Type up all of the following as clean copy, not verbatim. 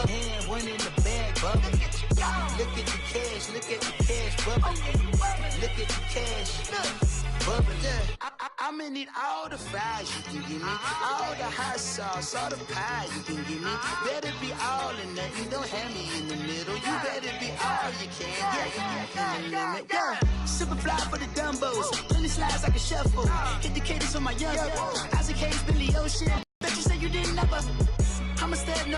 hand, one in the bag, bubbling. Look at the cash, bubbling. Look at the cash, bubbling. I'ma need all the fries you can give me, all the hot sauce, all the pie you can give me. Better be all or nothing, don't have me in the middle. You better be all you can, yeah. Super fly for the Dumbos, plenty slides like a shuffle. Hit the cadence on my young Isaac Hayes, Billy Ocean. Bet you say you didn't never. I'ma step no.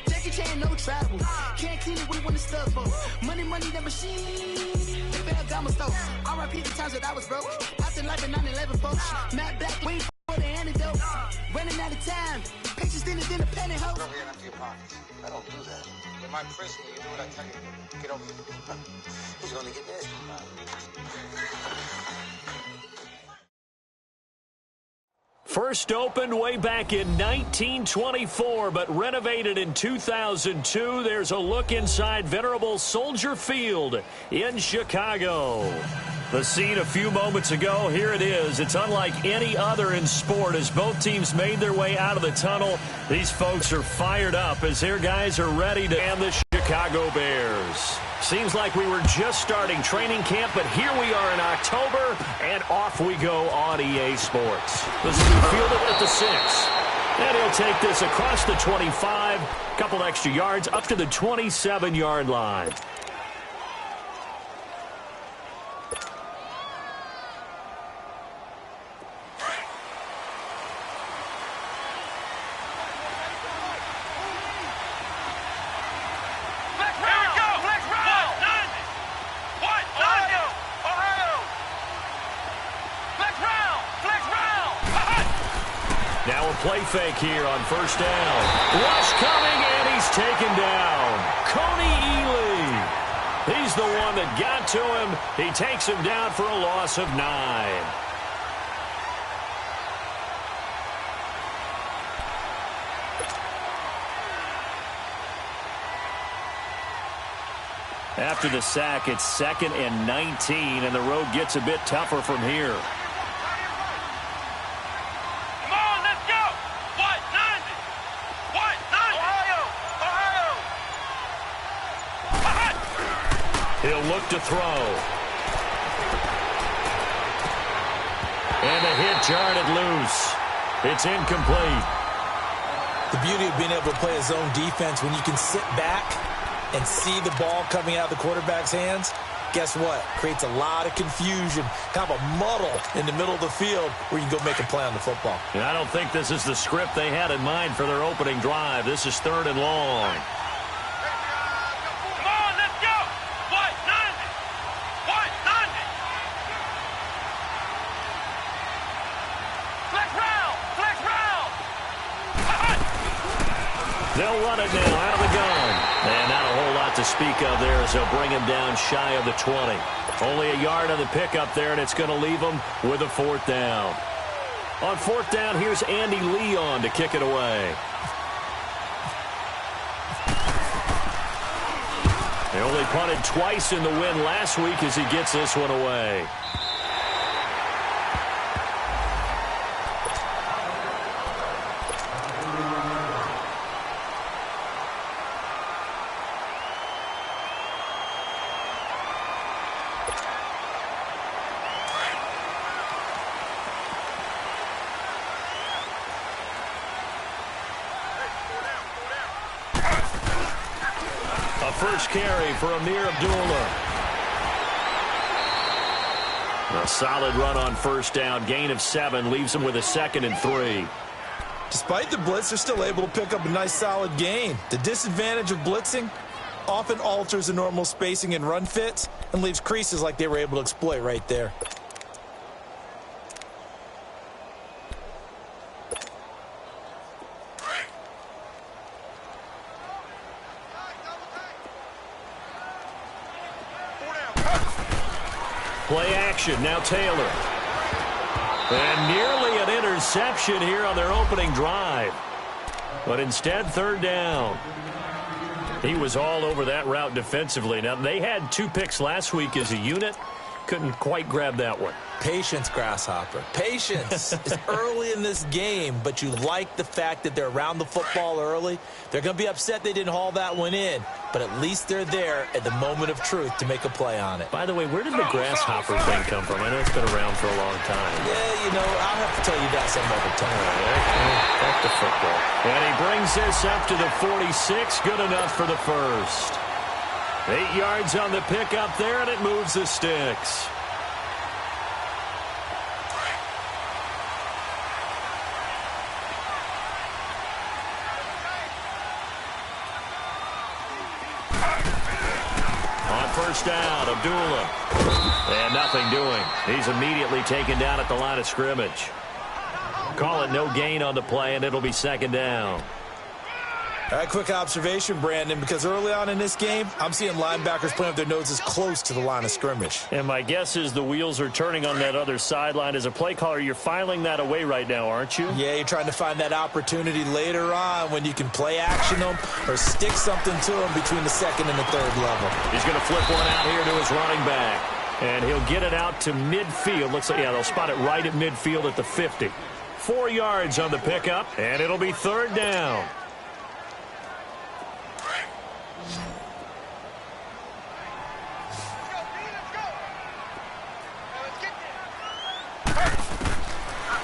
Jackie Chan, no travel. Can't clean it, we want to stuff for. Money, that machine. The bell got my stove. R.I.P. the times that I was broke. After life in 9/11, folks. Matt back, waiting for the antidote. Running out of time. Pictures thinner than a penny hoe. Don't get empty your pockets. I don't do that. In my prison, you do what I tell you. Get over here. Who's gonna get this? First opened way back in 1924, but renovated in 2002. There's a look inside venerable Soldier Field in Chicago. The scene a few moments ago, here it is. It's unlike any other in sport as both teams made their way out of the tunnel. These folks are fired up as their guys are ready to end the Chicago Bears. Seems like we were just starting training camp, but here we are in October, and off we go on EA Sports. This is fielded at the 6. And he'll take this across the 25, couple extra yards up to the 27-yard line. Play fake here on first down. Rush coming, and he's taken down. Coney Ely. He's the one that got to him. He takes him down for a loss of 9. After the sack, it's 2nd and 19, and the road gets a bit tougher from here. He'll look to throw. And a hit jarred it loose. It's incomplete. The beauty of being able to play a zone defense when you can sit back and see the ball coming out of the quarterback's hands, guess what? Creates a lot of confusion, kind of a muddle in the middle of the field where you can go make a play on the football. And I don't think this is the script they had in mind for their opening drive. This is 3rd and long. They'll run it now out of the gun. And not a whole lot to speak of there as they'll bring him down shy of the 20. Only a yard on the pickup there, and it's going to leave him with a 4th down. On 4th down, here's Andy Leon to kick it away. They only punted twice in the win last week as he gets this one away. First carry for Amir Abdullah. A solid run on first down. Gain of 7 leaves him with a 2nd and 3. Despite the blitz, they're still able to pick up a nice solid gain. The disadvantage of blitzing often alters the normal spacing and run fits and leaves creases like they were able to exploit right there. Play action, now Taylor. And nearly an interception here on their opening drive. But instead, 3rd down. He was all over that route defensively. Now, they had 2 picks last week as a unit. couldn't quite grab that one. Patience, Grasshopper. Patience. It's early in this game, but you like the fact that they're around the football early. They're going to be upset they didn't haul that one in, but at least they're there at the moment of truth to make a play on it. By the way, where did the grasshopper thing come from? I know it's been around for a long time. Yeah, you know, I'll have to tell you that some other time. Back to football. And he brings this up to the 46. Good enough for the first. 8 yards on the pickup there, and it moves the sticks. On first down, Abdullah. And nothing doing. He's immediately taken down at the line of scrimmage. Call it no gain on the play, and it'll be second down. All right, quick observation, Brandon, because early on in this game, I'm seeing linebackers playing with their noses close to the line of scrimmage. And my guess is the wheels are turning on that other sideline. As a play caller, you're filing that away right now, aren't you? Yeah, you're trying to find that opportunity later on when you can play action them or stick something to them between the second and the third level. He's going to flip one out here to his running back. And he'll get it out to midfield. Looks like, yeah, they'll spot it right at midfield at the 50. 4 yards on the pickup, and it'll be third down.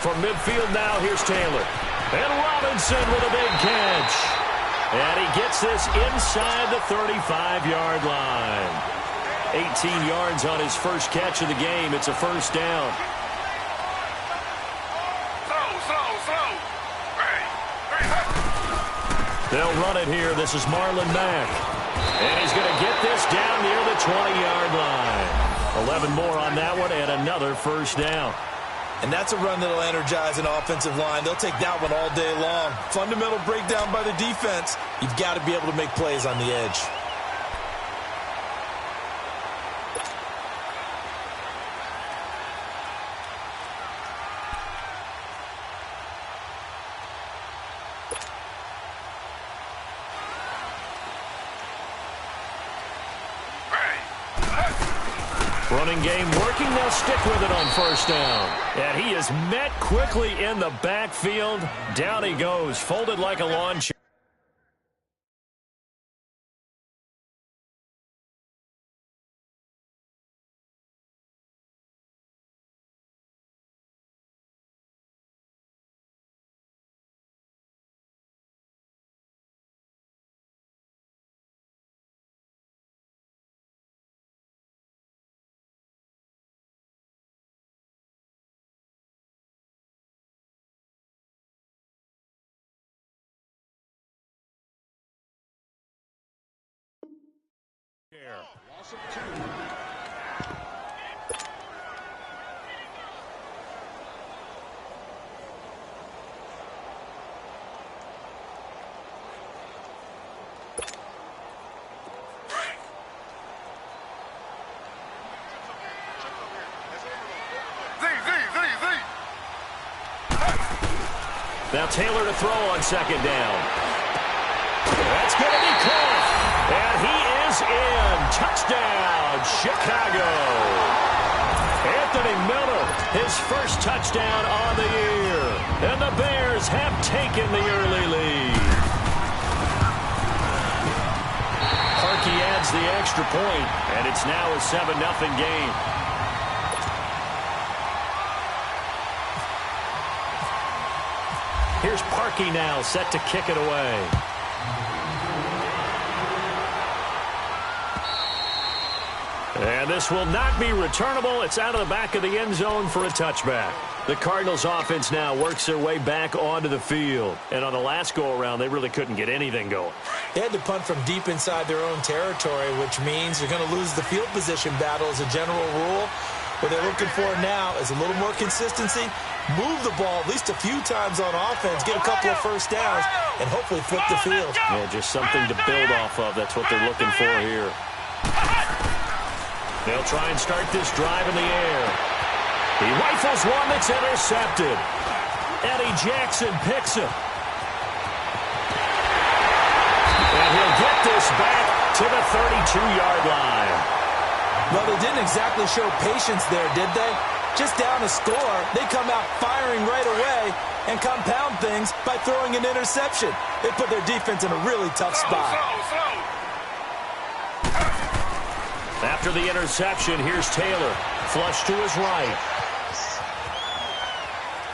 From midfield now, here's Taylor. And Robinson with a big catch. And he gets this inside the 35-yard line. 18 yards on his first catch of the game. It's a first down. They'll run it here. This is Marlon Mack. And he's going to get this down near the 20-yard line. 11 more on that one and another first down. And that's a run that'll energize an offensive line. They'll take that one all day long. Fundamental breakdown by the defense. You've got to be able to make plays on the edge. Running game working. They'll stick with it on first down. And he is met quickly in the backfield. Down he goes, folded like a lawn chair. Now Taylor to throw on second down. That's going to be caught. And he is in. Touchdown, Chicago. Anthony Miller, his first touchdown on the year. And the Bears have taken the early lead. Harkey adds the extra point, and it's now a 7-0 game. Here's Parkey now, set to kick it away. And this will not be returnable. It's out of the back of the end zone for a touchback. The Cardinals offense now works their way back onto the field. And on the last go-around, they really couldn't get anything going. They had to punt from deep inside their own territory, which means you're going to lose the field position battle as a general rule. What they're looking for now is a little more consistency, move the ball at least a few times on offense, get a couple of first downs, and hopefully flip the field. Yeah, just something to build off of. That's what they're looking for here. They'll try and start this drive in the air. He rifles one that's intercepted. Eddie Jackson picks it. And he'll get this back to the 32-yard line. Well, they didn't exactly show patience there, did they? Just down a score, they come out firing right away and compound things by throwing an interception. They put their defense in a really tough spot. After the interception, here's Taylor. Flush to his right.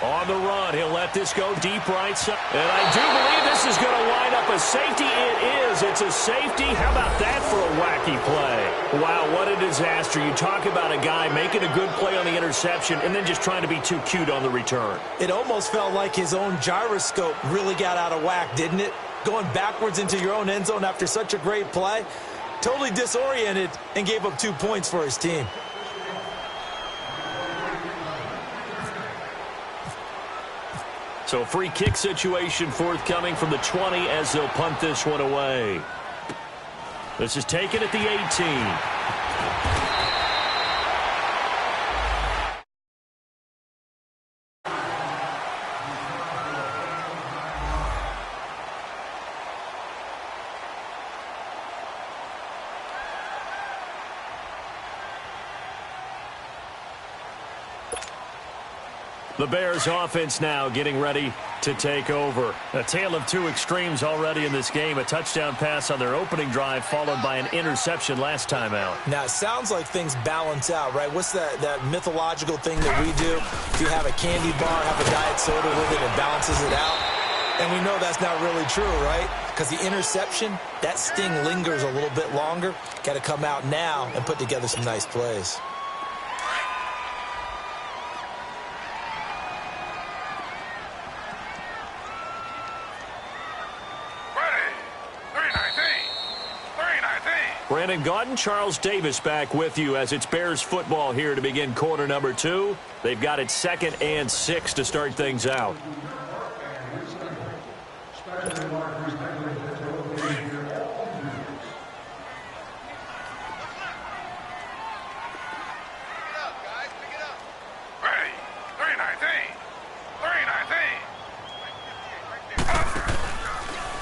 On the run, he'll let this go deep right side. And I do believe this is going to wind up a safety. It is. It's a safety. How about that for a wacky play? Wow, what a disaster. You talk about a guy making a good play on the interception and then just trying to be too cute on the return. It almost felt like his own gyroscope really got out of whack, didn't it? Going backwards into your own end zone after such a great play. Totally disoriented and gave up 2 points for his team. So free kick situation forthcoming from the 20 as they'll punt this one away. This is taken at the 18. The Bears offense now getting ready to take over. A tale of two extremes already in this game. A touchdown pass on their opening drive followed by an interception last time out. Now, it sounds like things balance out, right? What's that mythological thing that we do? If you have a candy bar, have a diet soda with it, it balances it out. And we know that's not really true, right? Because the interception, that sting lingers a little bit longer. Got to come out now and put together some nice plays. Brandon Gaudin, Charles Davis back with you as it's Bears football here to begin quarter number 2. They've got it 2nd and 6 to start things out.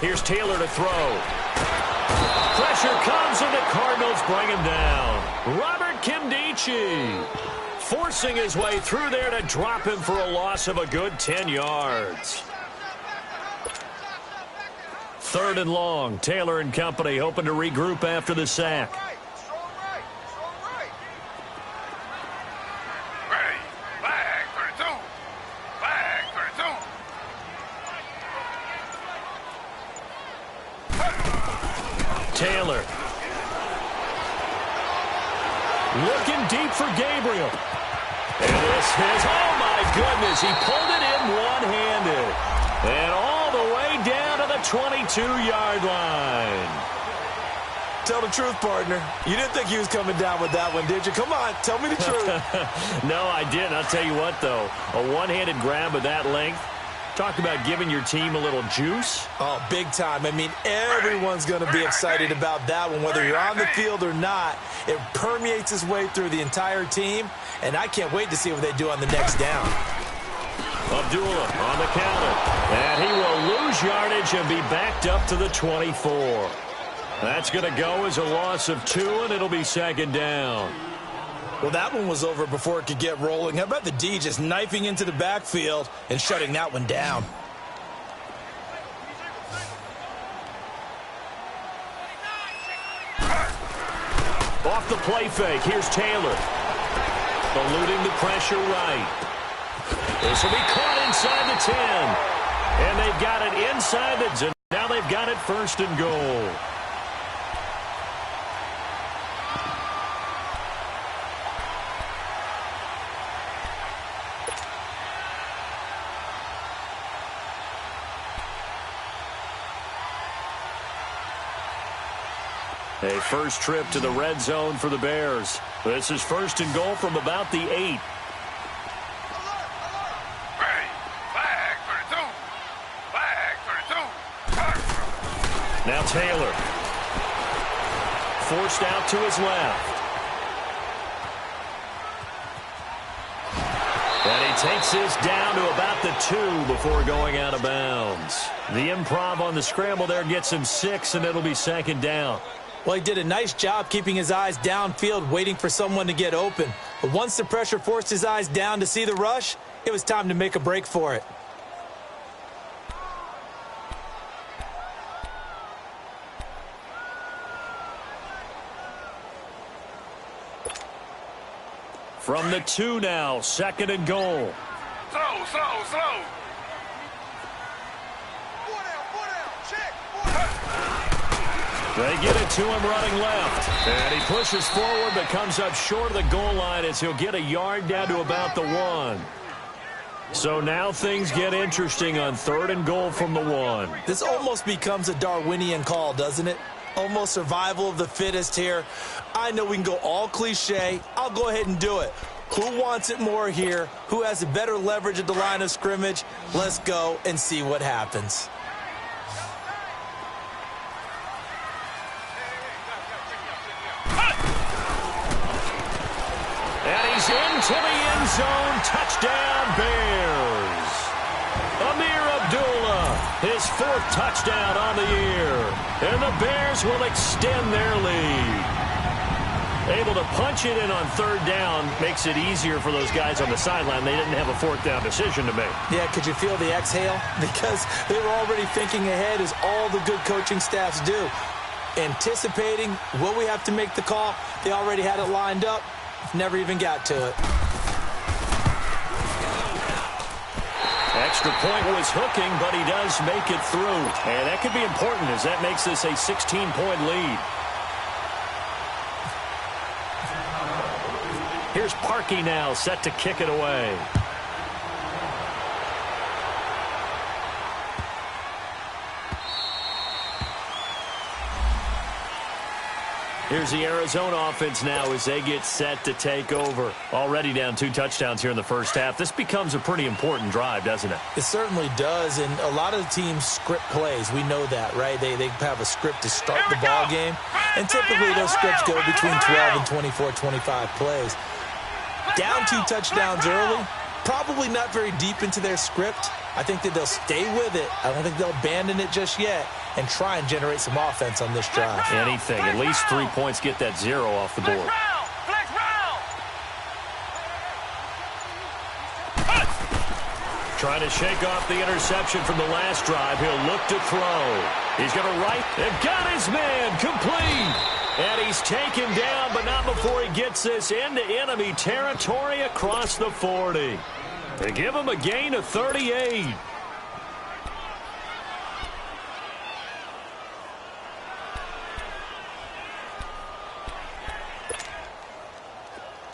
Here's Taylor to throw. Pressure comes and the Cardinals bring him down. Robert Kimdichie forcing his way through there to drop him for a loss of a good 10 yards. 3rd and long. Taylor and company hoping to regroup after the sack. Taylor. Looking deep for Gabriel. And this is, oh my goodness, he pulled it in one-handed. And all the way down to the 22-yard line. Tell the truth, partner. You didn't think he was coming down with that one, did you? Come on, tell me the truth. No, I didn't. I'll tell you what, though. A one-handed grab of that length. Talk about giving your team a little juice. Oh, big time. I mean, everyone's going to be excited about that one, whether you're on the field or not. It permeates its way through the entire team, and I can't wait to see what they do on the next down. Abdullah on the counter, and he will lose yardage and be backed up to the 24. That's going to go as a loss of 2, and it'll be 2nd down. Well, that one was over before it could get rolling. How about the D just knifing into the backfield and shutting that one down? Off the play fake, here's Taylor. Eluding the pressure right. This will be caught inside the 10. And they've got it inside the 10. Now they've got it 1st and goal. A first trip to the red zone for the Bears. This is 1st and goal from about the 8. Now Taylor. Forced out to his left. And he takes this down to about the 2 before going out of bounds. The improv on the scramble there gets him 6, and it'll be 2nd down. Well, he did a nice job keeping his eyes downfield, waiting for someone to get open. But once the pressure forced his eyes down to see the rush, it was time to make a break for it. From the 2 now, 2nd and goal. Slow. They get it to him running left. And he pushes forward but comes up short of the goal line as he'll get a yard down to about the 1. So now things get interesting on 3rd and goal from the 1. This almost becomes a Darwinian call, doesn't it? Almost survival of the fittest here. I know we can go all cliche. I'll go ahead and do it. Who wants it more here? Who has a better leverage at the line of scrimmage? Let's go and see what happens. And he's into the end zone. Touchdown, Bears. Amir Abdullah, his 4th touchdown on the year. And the Bears will extend their lead. Able to punch it in on 3rd down makes it easier for those guys on the sideline. They didn't have a 4th down decision to make. Yeah, could you feel the exhale? Because they were already thinking ahead, as all the good coaching staffs do. Anticipating, will we have to make the call? They already had it lined up. Never even got to it. Extra point was hooking, but he does make it through. And that could be important as that makes this a 16-point lead. Here's Parkey now, set to kick it away. Here's the Arizona offense now as they get set to take over. Already down 2 touchdowns here in the first half. This becomes a pretty important drive, doesn't it? It certainly does, and a lot of the teams script plays. We know that, right? They have a script to start the ball game, and typically those scripts go between 12 and 24, 25 plays. Down 2 touchdowns early, probably not very deep into their script. I think that they'll stay with it. I don't think they'll abandon it just yet and try and generate some offense on this drive. Anything. At least 3 points, get that 0 off the board. Trying to shake off the interception from the last drive. He'll look to throw. He's going to right and got his man complete. And he's taken down, but not before he gets this into enemy territory across the 40. They give him a gain of 38.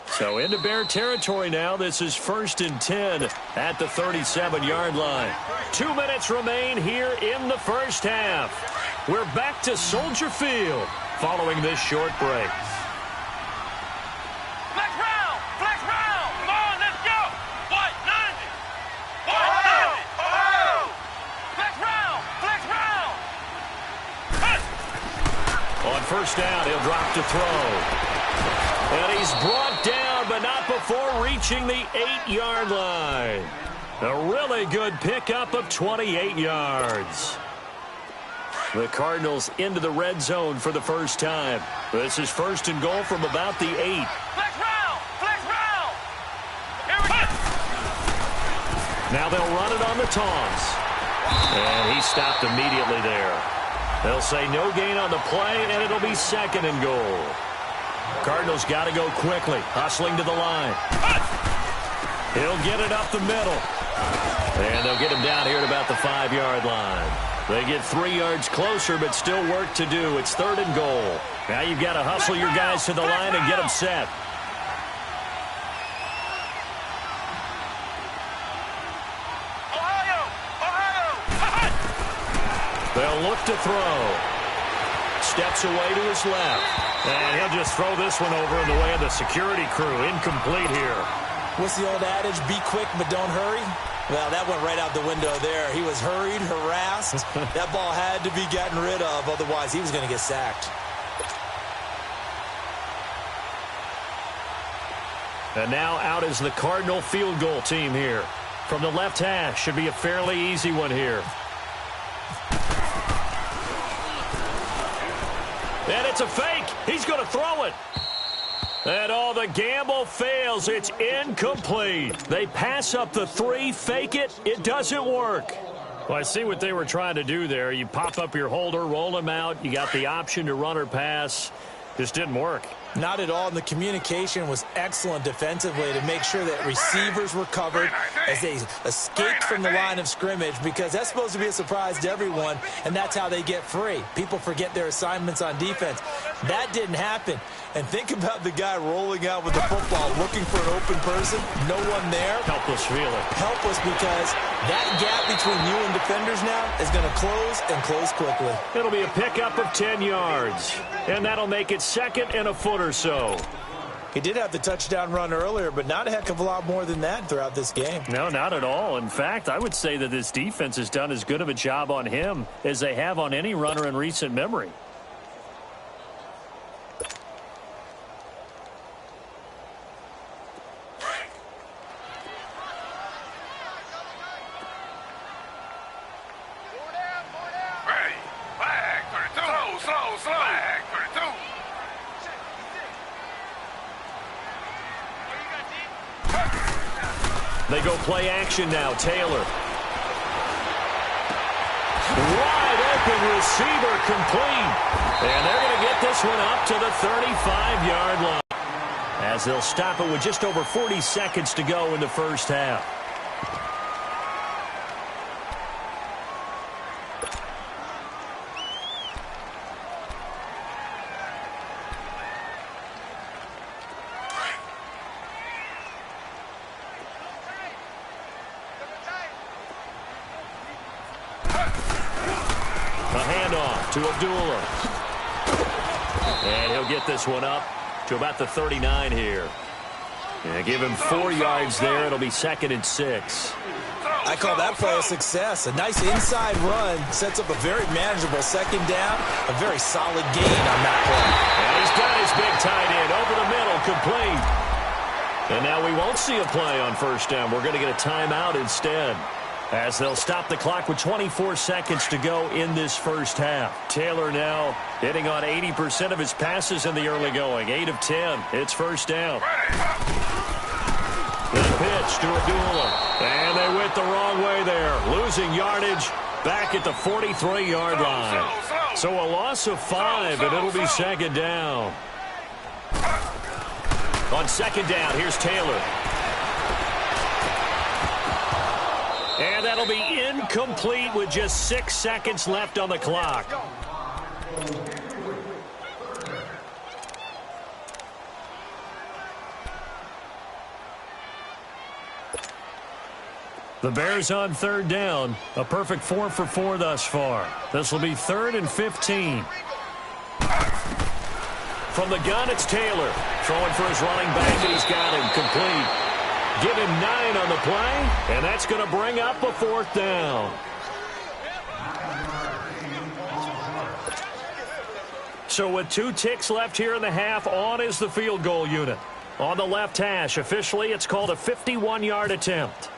So into Bear territory now. This is 1st and 10 at the 37-yard line. 2 minutes remain here in the first half. We're back to Soldier Field following this short break. Flex round! Come on, let's go! White 90! White 90! Oh! Flex round! On 1st down, he'll drop to throw. And he's brought down, but not before reaching the 8-yard line. A really good pickup of 28 yards. The Cardinals into the red zone for the first time. This is 1st and goal from about the 8. Flex round! Here we go! Now they'll run it on the toss. And he stopped immediately there. They'll say no gain on the play, and it'll be 2nd and goal. Cardinals got to go quickly, hustling to the line. He'll get it up the middle. And they'll get him down here at about the 5-yard line. They get 3 yards closer, but still work to do. It's 3rd and goal. Now you've got to hustle your guys to the line and get them set. They'll look to throw. Steps away to his left. And he'll just throw this one over in the way of the security crew. Incomplete here. What's the old adage? Be quick, but don't hurry. Well, that went right out the window there. He was hurried, harassed. That ball had to be gotten rid of. Otherwise, he was going to get sacked. And now out is the Cardinal field goal team here. From the left hash, should be a fairly easy one here. And it's a fake. He's going to throw it. And all the gamble fails. It's incomplete. They pass up the 3, fake it. It doesn't work. Well, I see what they were trying to do there. You pop up your holder, roll him out. You got the option to run or pass. Just didn't work. Not at all. And the communication was excellent defensively to make sure that receivers were covered as they escaped from the line of scrimmage, because that's supposed to be a surprise to everyone, and that's how they get free. People forget their assignments on defense. That didn't happen. And think about the guy rolling out with the football, looking for an open person, no one there. Helpless feeling. Helpless, because that gap between you and defenders now is going to close, and close quickly. It'll be a pickup of 10 yards, and that'll make it 2nd and a foot or so. He did have the touchdown run earlier, but not a heck of a lot more than that throughout this game. No, not at all. In fact, I would say that this defense has done as good of a job on him as they have on any runner in recent memory. They go play action now. Taylor. Wide open receiver, complete. And they're going to get this one up to the 35-yard line, as they'll stop it with just over 40 seconds to go in the first half. To Abdullah. And he'll get this one up to about the 39 here. And give him 4 yards there. It'll be 2nd and 6. I call that play a success. A nice inside run sets up a very manageable 2nd down. A very solid gain on that play. And he's got his big tight end over the middle, complete. And now we won't see a play on 1st down. We're going to get a timeout instead, as they'll stop the clock with 24 seconds to go in this first half. Taylor now hitting on 80% of his passes in the early going. 8 of 10. It's 1st down. The pitch to Abdullah. And they went the wrong way there. Losing yardage back at the 43-yard line. So a loss of 5, and it'll be 2nd down. On 2nd down, here's Taylor. And that'll be incomplete with just 6 seconds left on the clock. The Bears on 3rd down. A perfect 4 for 4 thus far. This will be 3rd and 15. From the gun, it's Taylor. Throwing for his running back, and he's got him complete. Give him 9 on the play, and that's going to bring up a 4th down. So with 2 ticks left here in the half, on is the field goal unit. On the left hash, officially, it's called a 51-yard attempt.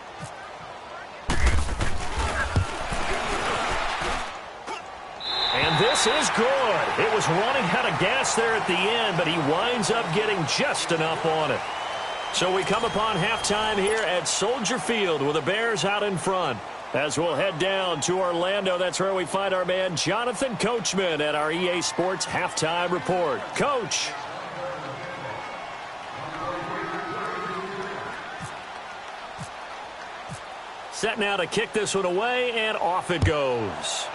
And this is good. It was running out of gas there at the end, but he winds up getting just enough on it. So we come upon halftime here at Soldier Field with the Bears out in front. As we'll head down to Orlando, that's where we find our man Jonathan Coachman at our EA Sports Halftime Report. Coach. Set now to kick this one away, and off it goes.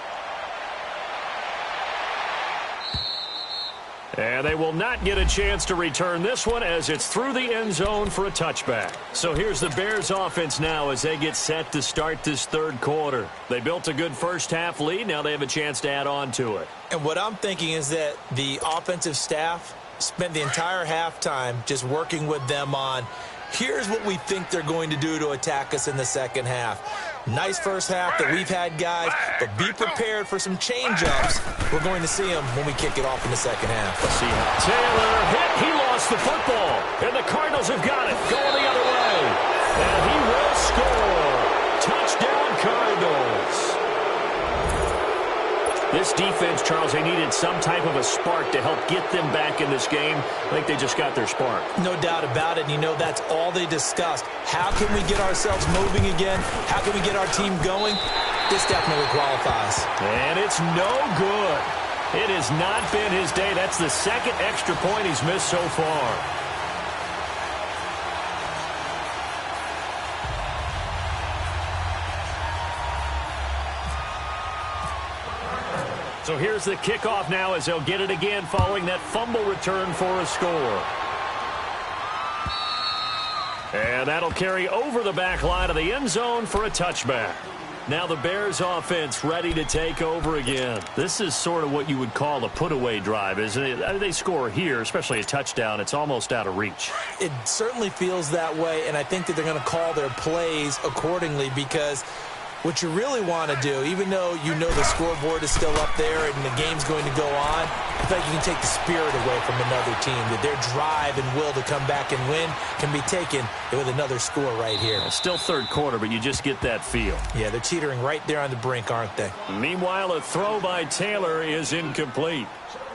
And they will not get a chance to return this one, as it's through the end zone for a touchback. So here's the Bears offense now as they get set to start this 3rd quarter. They built a good first half lead. Now they have a chance to add on to it. And what I'm thinking is that the offensive staff spent the entire halftime just working with them on, here's what we think they're going to do to attack us in the 2nd half. Nice first half that we've had, guys, but be prepared for some change-ups. We're going to see them when we kick it off in the 2nd half. Let's see how Taylor hit. He lost the football, and the Cardinals have got it. Going the other way, and he will score. Touchdown, Cardinals. This defense, Charles, they needed some type of a spark to help get them back in this game. I think they just got their spark. No doubt about it. And you know, that's all they discussed. How can we get ourselves moving again? How can we get our team going? This definitely qualifies. And it's no good. It has not been his day. That's the second extra point he's missed so far. So here's the kickoff now as they'll get it again following that fumble return for a score. And that'll carry over the back line of the end zone for a touchback. Now the Bears offense ready to take over again. This is sort of what you would call a put-away drive, isn't it? They score here, especially a touchdown. It's almost out of reach. It certainly feels that way, and I think that they're going to call their plays accordingly because what you really want to do, even though you know the scoreboard is still up there and the game's going to go on, I feel like you can take the spirit away from another team, that their drive and will to come back and win can be taken with another score right here. Still third quarter, but you just get that feel. Yeah, they're teetering right there on the brink, aren't they? Meanwhile, a throw by Taylor is incomplete.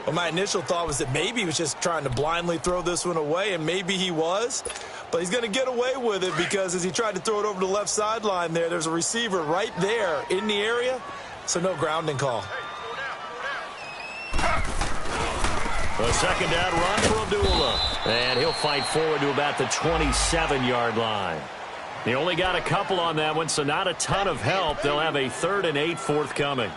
Well, my initial thought was that maybe he was just trying to blindly throw this one away, and maybe he was. But he's going to get away with it because as he tried to throw it over the left sideline there's a receiver right there in the area, so no grounding call. A second down run for Abdullah. And he'll fight forward to about the 27-yard line. They only got a couple on that one, so not a ton of help. They'll have a 3rd and 8 forthcoming.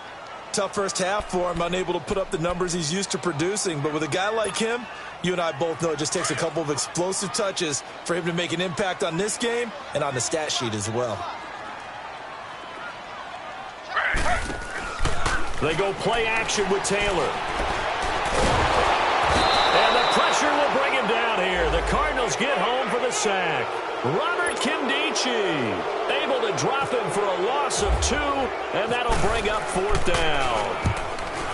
Tough first half for him, unable to put up the numbers he's used to producing. But with a guy like him, you and I both know it just takes a couple of explosive touches for him to make an impact on this game and on the stat sheet as well. They go play action with Taylor. And the pressure will bring him down here. The Cardinals get home for the sack. Robert Kimdichie able to drop him for a loss of 2, and that'll bring up 4th down.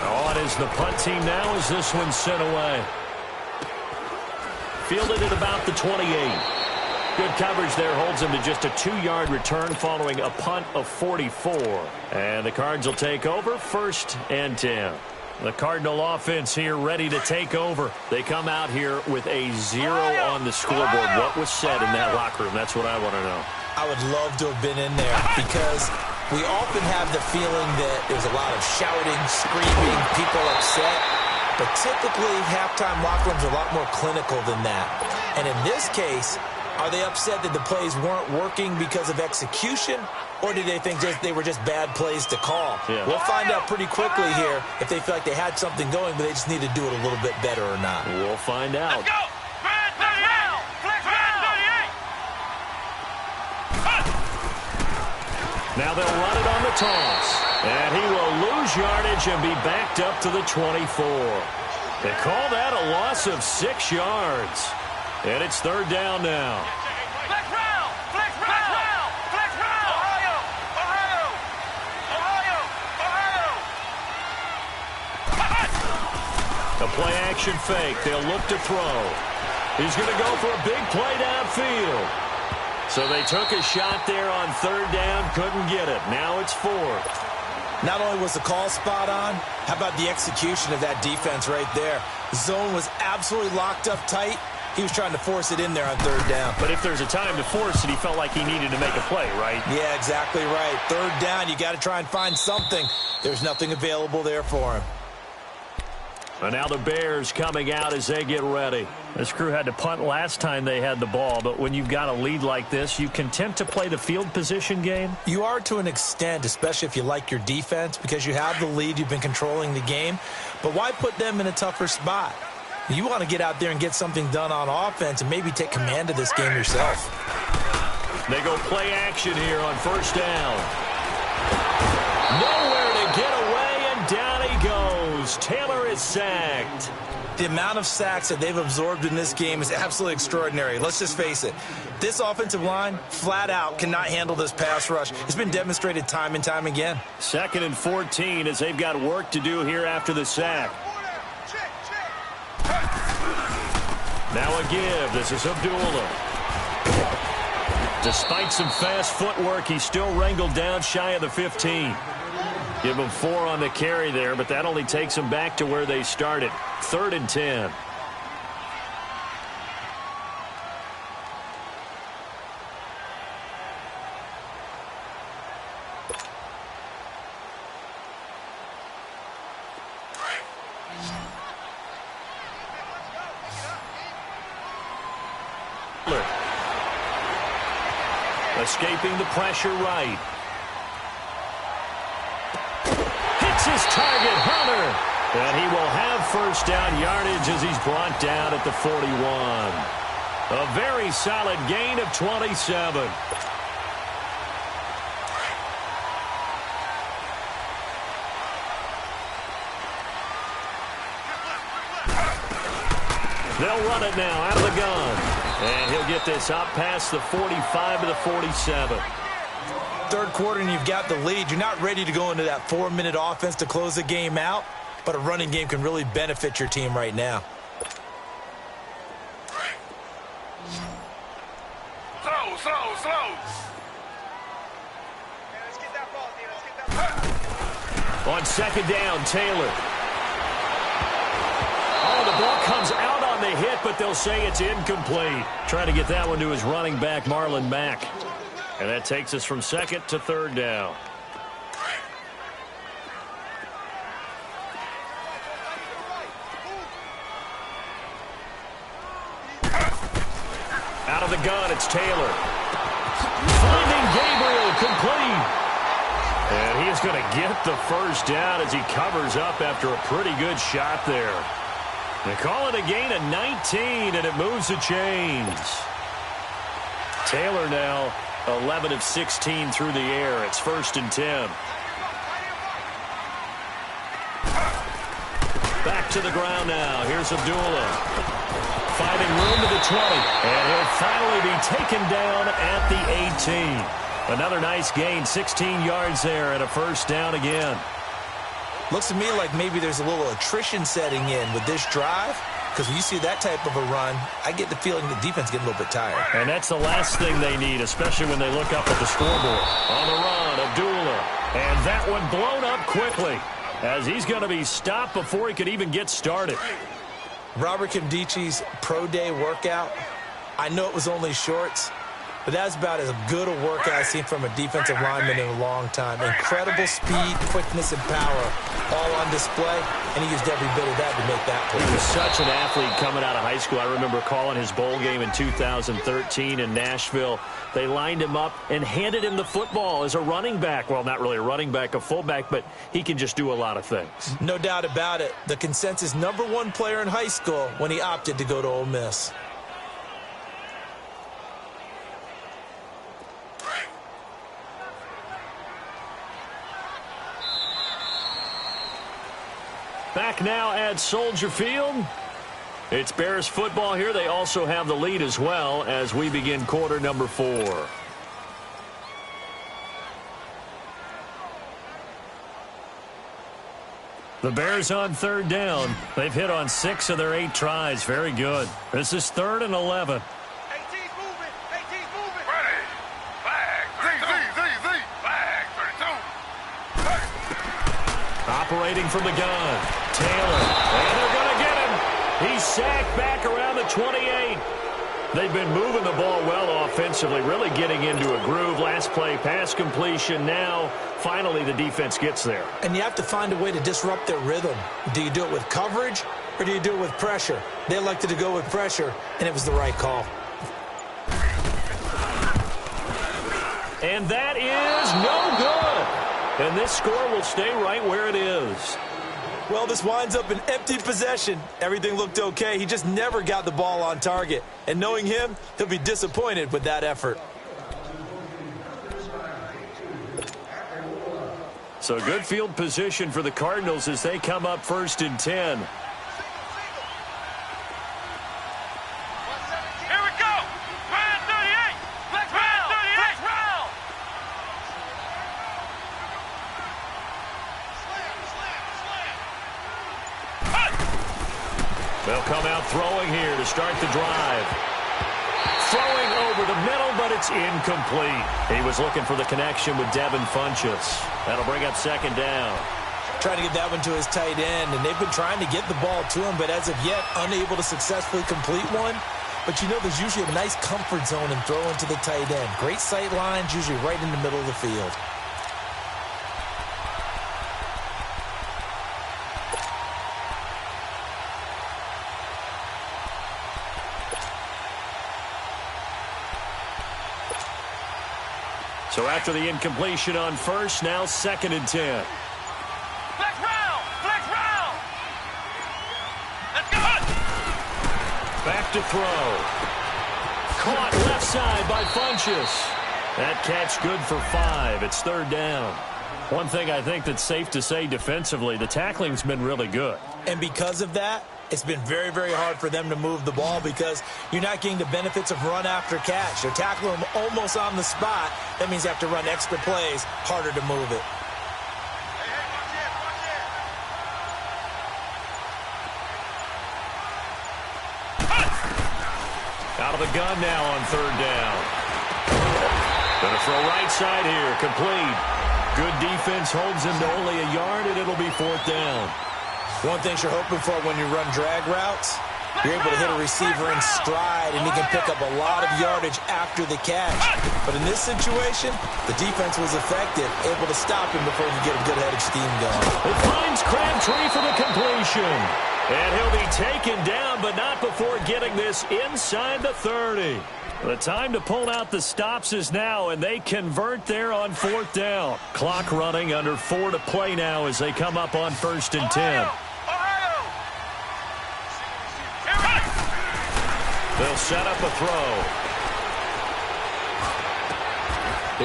On is the punt team now as this one's sent away. Fielded at about the 28. Good coverage there holds him to just a 2-yard return following a punt of 44. And the Cards will take over 1st and 10. The Cardinal offense here ready to take over. They come out here with a 0 on the scoreboard. What was said in that locker room? That's what I want to know. I would love to have been in there because we often have the feeling that there's a lot of shouting, screaming, people upset. But typically, halftime locker rooms are a lot more clinical than that. And in this case, are they upset that the plays weren't working because of execution? Or do they think they were just bad plays to call? Yeah. We'll find out pretty quickly here if they feel like they had something going, but they just need to do it a little bit better or not. We'll find out. Let's go! Flex round! Flex round! 38! Now they'll run it on the toss. And he will lose yardage and be backed up to the 24. They call that a loss of 6 yards. And it's 3rd down now. Flex round! Flex round! Flex round! Ohio! Ohio! Ohio! Ohio! A play-action fake. They'll look to throw. He's going to go for a big play downfield. So they took a shot there on 3rd down, couldn't get it. Now it's 4th. Not only was the call spot on, how about the execution of that defense right there? The zone was absolutely locked up tight. He was trying to force it in there on 3rd down. But if there's a time to force it, he felt like he needed to make a play, right? Yeah, exactly right. 3rd down, you got to try and find something. There's nothing available there for him. And now the Bears coming out as they get ready. This crew had to punt last time they had the ball, but when you've got a lead like this, you content to play the field position game? You are to an extent, especially if you like your defense, because you have the lead, you've been controlling the game. But why put them in a tougher spot? You want to get out there and get something done on offense and maybe take command of this game yourself. They go play action here on 1st down. Nowhere to get away, and down he goes. Taylor is sacked. The amount of sacks that they've absorbed in this game is absolutely extraordinary. Let's just face it. This offensive line, flat out, cannot handle this pass rush. It's been demonstrated time and time again. 2nd and 14 as they've got work to do here after the sack. Now a give. This is Abdullah. Despite some fast footwork, he's still wrangled down shy of the 15. Give them 4 on the carry there, but that only takes them back to where they started. 3rd and 10. Escaping the pressure right. Hits his target, Hunter. And he will have first down yardage as he's brought down at the 41. A very solid gain of 27. They'll run it now out of the gun. And he'll get this up past the 45 to the 47. Third quarter and you've got the lead. You're not ready to go into that 4-minute offense to close the game out, but a running game can really benefit your team right now. Slow. On second down, Taylor. Oh, the ball comes out on the hit, but they'll say it's incomplete. Trying to get that one to his running back, Marlon Mack. And that takes us from 2nd to 3rd down. Out of the gun, it's Taylor. Finding Gabriel, complete. And he is going to get the first down as he covers up after a pretty good shot there. They call it a gain of 19, and it moves the chains. Taylor now 11 of 16 through the air. It's 1st and 10. Back to the ground now. Here's Abdullah. Finding room to the 20. And he'll finally be taken down at the 18. Another nice gain, 16 yards there, and a first down again. Looks to me like maybe there's a little attrition setting in with this drive, because when you see that type of a run, I get the feeling the defense getting a little bit tired. And that's the last thing they need, especially when they look up at the scoreboard. On the run, Abdullah. And that one blown up quickly, as he's going to be stopped before he could even get started. Robert Kimdichie's pro day workout, I know it was only shorts, but that's about as good a workout I've seen from a defensive lineman in a long time. Incredible speed, quickness, and power all on display, and he used every bit of that to make that play. He was such an athlete coming out of high school. I remember calling his bowl game in 2013 in Nashville. They lined him up and handed him the football as a running back. Well, not really a running back, a fullback, but he can just do a lot of things. No doubt about it. The consensus #1 player in high school when he opted to go to Ole Miss. Back now at Soldier Field. It's Bears football here. They also have the lead as well as we begin quarter number 4. The Bears on 3rd down. They've hit on 6 of their 8 tries. Very good. This is 3rd and 11. 18's moving. Ready. Flag. Z. Flag. 32. Operating from the gun. Taylor. And they're going to get him. He's sacked back around the 28. They've been moving the ball well offensively, really getting into a groove. Last play, pass completion. Now, finally, the defense gets there. And you have to find a way to disrupt their rhythm. Do you do it with coverage, or do you do it with pressure? They elected to go with pressure, and it was the right call. And that is no good. And this score will stay right where it is. Well, this winds up an empty possession. Everything looked okay. He just never got the ball on target. And knowing him, he'll be disappointed with that effort. So good field position for the Cardinals as they come up 1st and 10. They'll come out throwing here to start the drive. Throwing over the middle, but it's incomplete. He was looking for the connection with Devin Funchess. That'll bring up second down. Trying to get that one to his tight end, and they've been trying to get the ball to him, but as of yet, unable to successfully complete one. But you know there's usually a nice comfort zone in throwing to the tight end. Great sight lines, usually right in the middle of the field. So after the incompletion on first, now 2nd and 10. Flex round! Flex round! Let's go! Back to throw. Caught left side by Funchess. That catch good for 5. It's 3rd down. One thing I think that's safe to say defensively, the tackling's been really good. And because of that, it's been very, very hard for them to move the ball because you're not getting the benefits of run after catch. They're tackling them almost on the spot. That means you have to run extra plays, harder to move it. Out of the gun now on 3rd down. Gonna throw right side here, complete. Good defense holds him to only a yard, and it'll be 4th down. One thing you're hoping for when you run drag routes, you're able to hit a receiver in stride, and he can pick up a lot of yardage after the catch. But in this situation, the defense was effective, able to stop him before he could get a good head of steam going. It finds Crabtree for the completion. And he'll be taken down, but not before getting this inside the 30. The time to pull out the stops is now, and they convert there on 4th down. Clock running, under 4 to play now as they come up on 1st and 10. They'll set up a throw.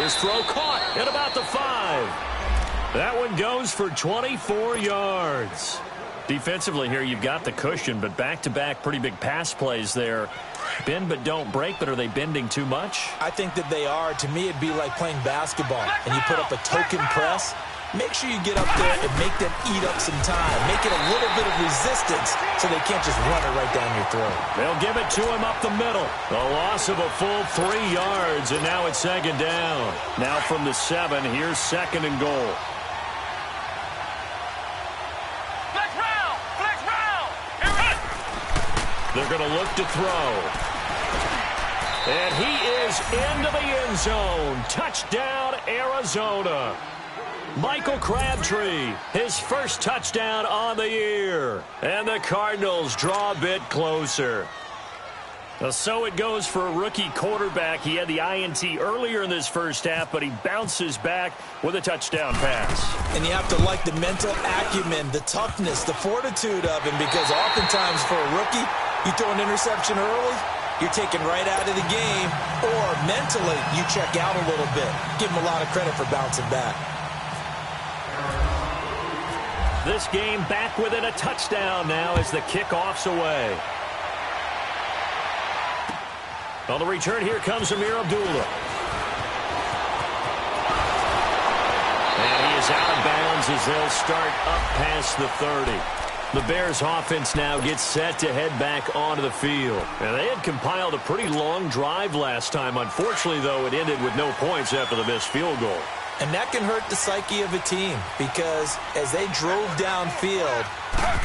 His throw caught at about the 5. That one goes for 24 yards. Defensively here, you've got the cushion, but back-to-back pretty big pass plays there. Bend but don't break, but are they bending too much? I think that they are. To me, it'd be like playing basketball, and you put up a token press. Make sure you get up there and make them eat up some time. Make it a little bit of resistance so they can't just run it right down your throat. They'll give it to him up the middle. A loss of a full 3 yards, and now it's 2nd down. Now from the 7, here's 2nd and goal. Flex round! Flex round! They're going to look to throw. And he is into the end zone. Touchdown, Arizona. Michael Crabtree, his first touchdown on the year. And the Cardinals draw a bit closer. So it goes for a rookie quarterback. He had the INT earlier in this first half, but he bounces back with a touchdown pass. And you have to like the mental acumen, the toughness, the fortitude of him, because oftentimes for a rookie, you throw an interception early, you're taken right out of the game, or mentally you check out a little bit. Give him a lot of credit for bouncing back. This game back within a touchdown now as the kickoff's away. On the return, here comes Amir Abdullah. And he is out of bounds as they'll start up past the 30. The Bears offense now gets set to head back onto the field. And they had compiled a pretty long drive last time. Unfortunately, though, it ended with no points after the missed field goal. And that can hurt the psyche of a team because as they drove downfield,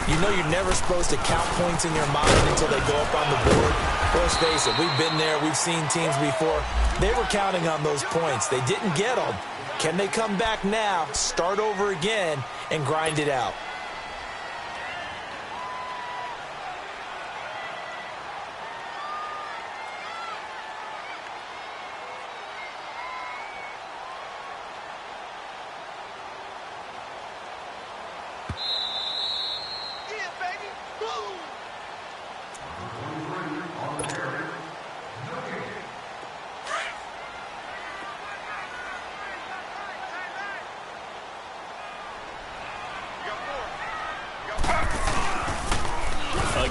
you know you're never supposed to count points in your mind until they go up on the board. Let's face it, we've been there. We've seen teams before. They were counting on those points. They didn't get them. Can they come back now, start over again, and grind it out?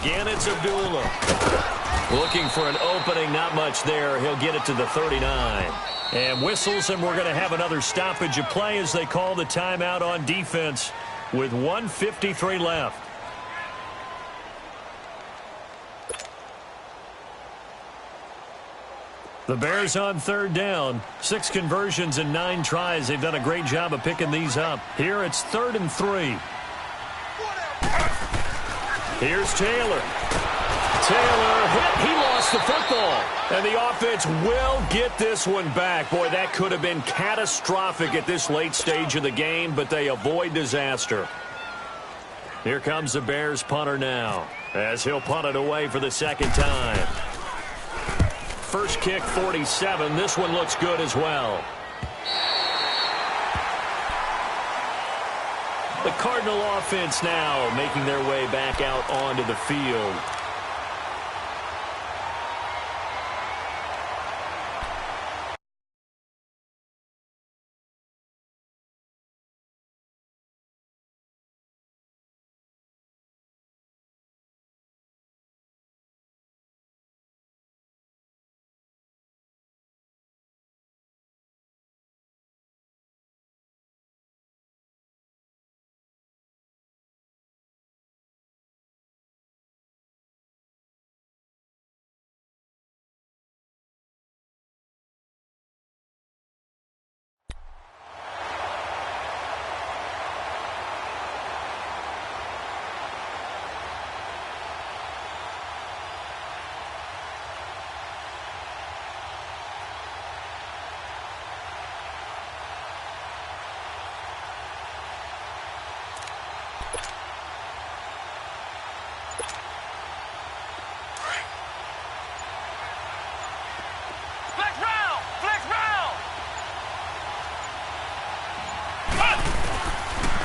Again, it's Abdullah. Looking for an opening, not much there. He'll get it to the 39. And whistles, and we're going to have another stoppage of play as they call the timeout on defense with 1:53 left. The Bears on third down. 6 conversions and 9 tries. They've done a great job of picking these up. Here it's 3rd and 3. Here's Taylor. Taylor hit. He lost the football. And the offense will get this one back. Boy, that could have been catastrophic at this late stage of the game, but they avoid disaster. Here comes the Bears punter now, as he'll punt it away for the second time. First kick, 47. This one looks good as well. The Cardinal offense now making their way back out onto the field.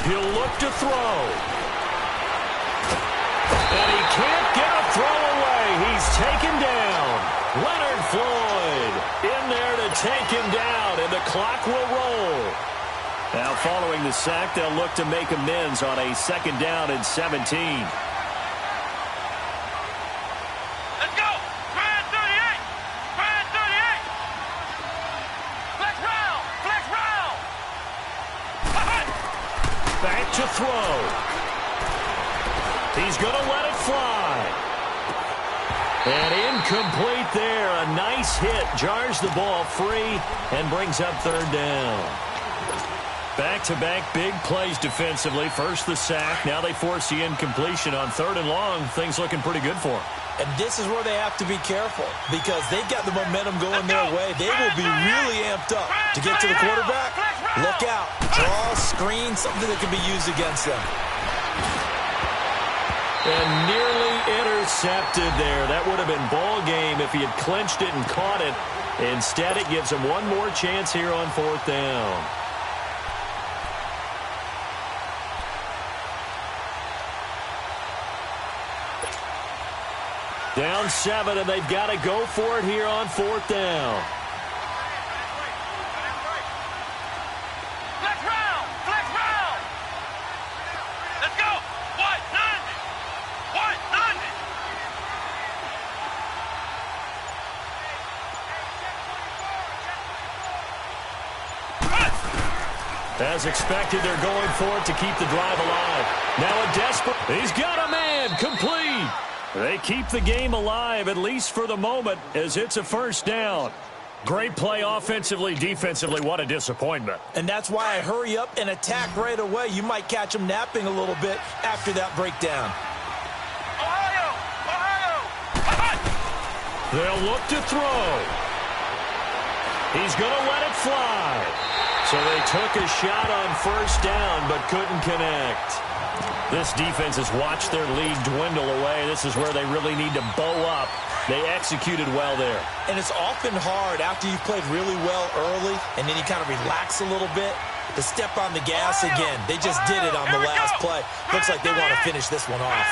He'll look to throw. And he can't get a throw away. He's taken down. Leonard Floyd in there to take him down, and the clock will roll. Now following the sack, they'll look to make amends on a 2nd down and 17. To throw. He's going to let it fly. And incomplete there. A nice hit. Jars the ball free and brings up 3rd down. Back-to-back big plays defensively. First the sack. Now they force the incompletion on 3rd and long. Things looking pretty good for them. And this is where they have to be careful because they've got the momentum going their way. They will be really amped up to get to the quarterback. Look out. Draw, screen, something that can be used against them. And nearly intercepted there. That would have been ball game if he had clinched it and caught it. Instead, it gives him one more chance here on 4th down. Down 7, and they've got to go for it here on 4th down. Flex round! Flex round! Let's go! What? None! What? None! As expected, they're going for it to keep the drive alive. Now a desperate... He's got a man! Complete! They keep the game alive, at least for the moment, as it's a 1st down. Great play offensively, defensively. What a disappointment. And that's why I hurry up and attack right away. You might catch them napping a little bit after that breakdown. Ohio! Ohio! They'll look to throw. He's going to let it fly. So they took a shot on 1st down, but couldn't connect. This defense has watched their lead dwindle away. This is where they really need to bow up. They executed well there. And it's often hard after you've played really well early and then you kind of relax a little bit to step on the gas again. They just did it on the last play. Looks like they want to finish this one off.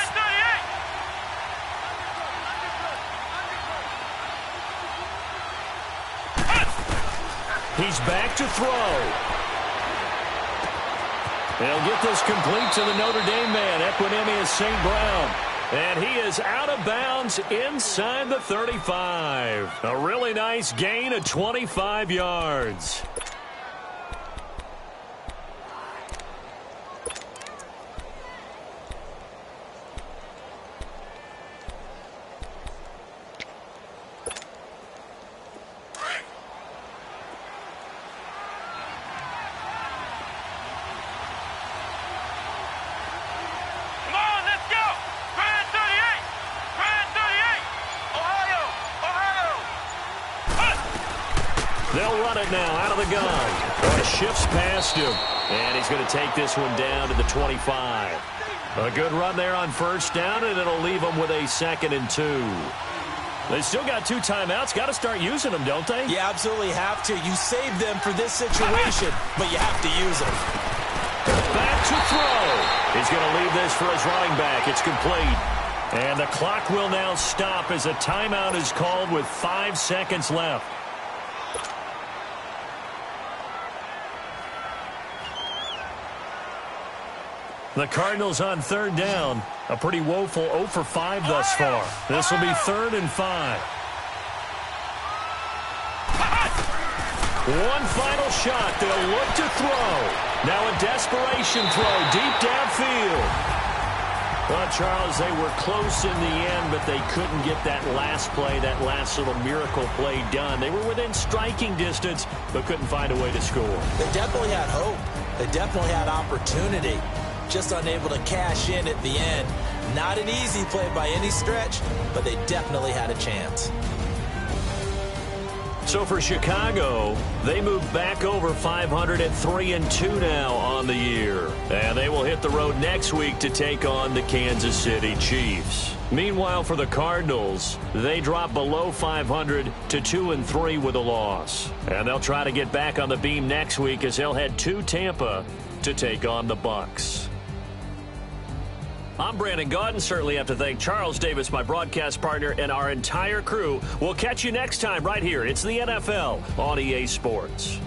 He's back to throw. They'll get this complete to the Notre Dame man, Equinemius St. Brown. And he is out of bounds inside the 35. A really nice gain of 25 yards. it now out of the gun. Shifts past him, and he's going to take this one down to the 25. A good run there on first down, and it'll leave them with a 2nd and 2. They still got 2 timeouts. Got to start using them, don't they? You absolutely have to. You save them for this situation, but you have to use them. Back to throw. He's going to leave this for his running back. It's complete. And the clock will now stop as a timeout is called with 5 seconds left. The Cardinals on 3rd down. A pretty woeful 0 for 5 thus far. This will be 3rd and 5. One final shot. They'll look to throw. Now a desperation throw deep downfield. Well, Charles, they were close in the end, but they couldn't get that last play, that last little miracle play done. They were within striking distance, but couldn't find a way to score. They definitely had hope. They definitely had opportunity. Just unable to cash in at the end. Not an easy play by any stretch, but they definitely had a chance. So for Chicago, they move back over 500 at 3-2 now on the year. And they will hit the road next week to take on the Kansas City Chiefs. Meanwhile, for the Cardinals, they drop below 500 to 2-3 with a loss. And they'll try to get back on the beam next week as they'll head to Tampa to take on the Bucs. I'm Brandon Gaudin. Certainly have to thank Charles Davis, my broadcast partner, and our entire crew. We'll catch you next time right here. It's the NFL on EA Sports.